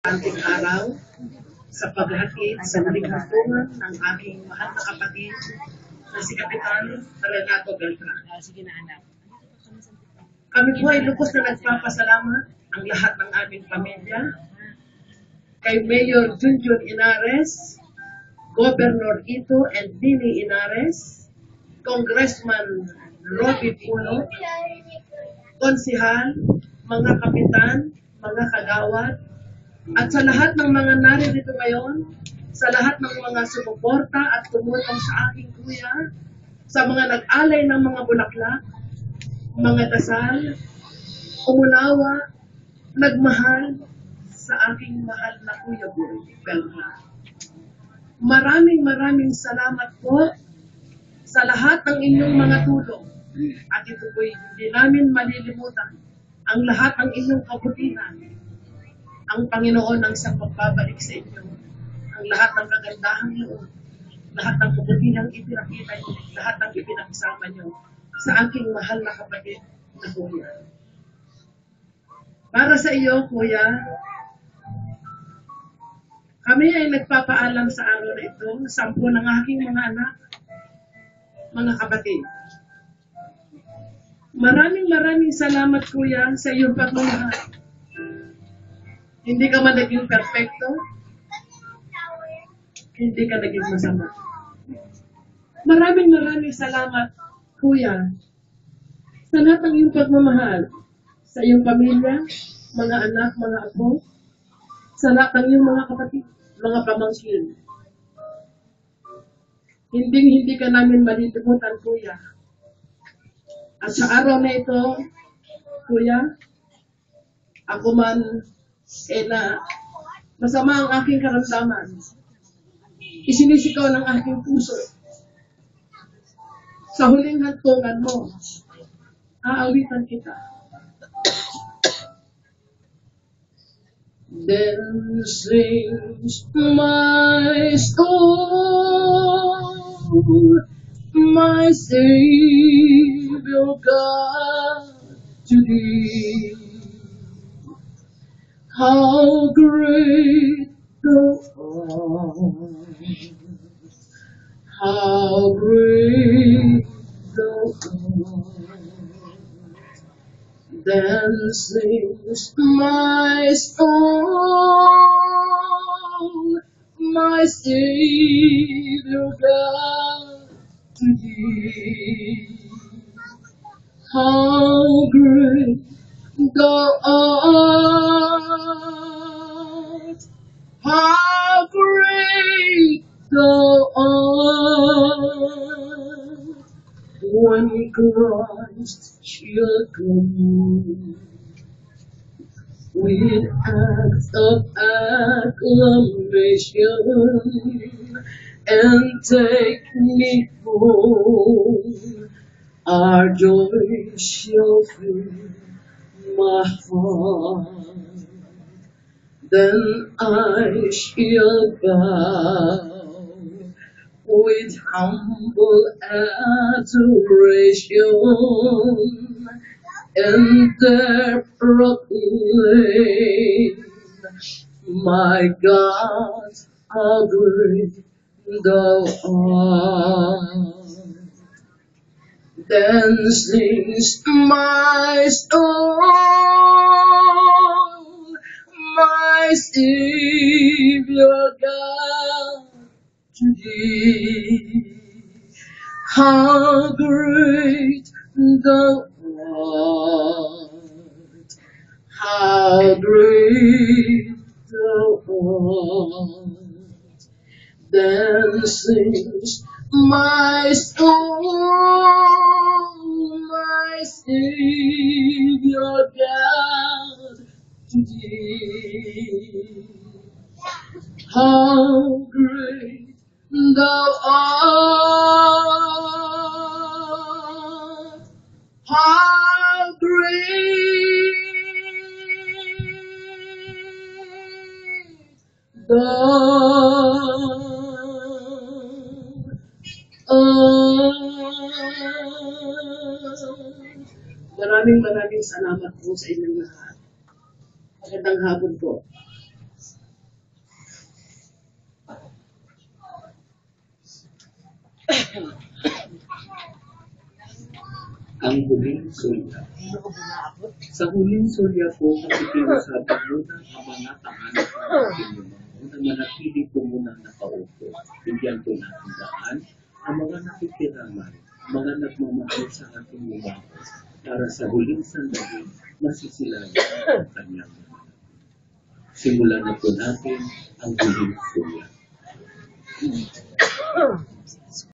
Anting araw sa paghatid sa muling hantungan ng aking mahal na kapatid na si Kapitan Renato Beltran. Sige na, anak. Kami po ay lubos na nagpapasalamat ang lahat ng aming pamilya kay Mayor Junjun Inares, Governor Ito and Dini Inares, Congressman Robby Puno, konsihal, mga kapitan, mga kagawad, at sa lahat ng mga naririto ngayon, sa lahat ng mga sumuporta at tumulong sa aking kuya, sa mga nag-alay ng mga bulaklak, mga dasal, umulawa, nagmahal sa aking mahal na Kuya Boy Beltran. Maraming salamat po sa lahat ng inyong mga tulong. At ito po'y hindi namin malilimutan ang lahat ng inyong kabutihan. Ang Panginoon ang isang pagbabalik sa inyo. Ang lahat ng kagandahang loob, lahat ng kabutihang ipinakita nyo, lahat ng ipinagsama nyo sa aking mahal na kapatid na Kuya. Para sa iyo, Kuya, kami ay nagpapaalam sa araw na ito, 10 ng aking mga anak, mga kapatid. Maraming salamat, Kuya, sa iyong pagmamahal. Hindi ka man naging perfecto, hindi ka naging masama. Maraming salamat, Kuya, sa lahat ng iyong pagmamahal, sa iyong pamilya, mga anak, mga apo, sa lahat ng iyong mga kapatid, mga pamangkin. Hindi ka namin malilimutan, Kuya. At sa araw na ito, Kuya, ako man na masama ang aking karamdaman. Isinisigaw ng aking puso. Sa huling hantungan mo, aawitan kita. Then sings my soul, my Savior God, to thee. How great thou art, how great thou art. Then sings my soul, my Savior God, to thee. How great thou art, how great thou art, when Christ shall come with acts of acclamation and take me home. Our joy shall fill my heart, then I shall bow with humble adoration and there proclaim, my God, how great thou art. Then sings my soul, my Savior God, to thee. How great thou art, how great thou art. Then sings my soul, my Savior God, to thee. How great thou art, how great thou Maraming salamat po sa inyong lahat. Magandang hapon po. Ang huling sulya. Sa huling sulya po, nakikiusapan muna ang mga kaanak ng inyong na manatili po muna nakaupo. Bigyan po natin daan ang mga nakikiraman, mga nagmamahal sa ating mga para sa huling sandali, masisilayan ang kanyang mga. Simulan na po natin ang huling sulya.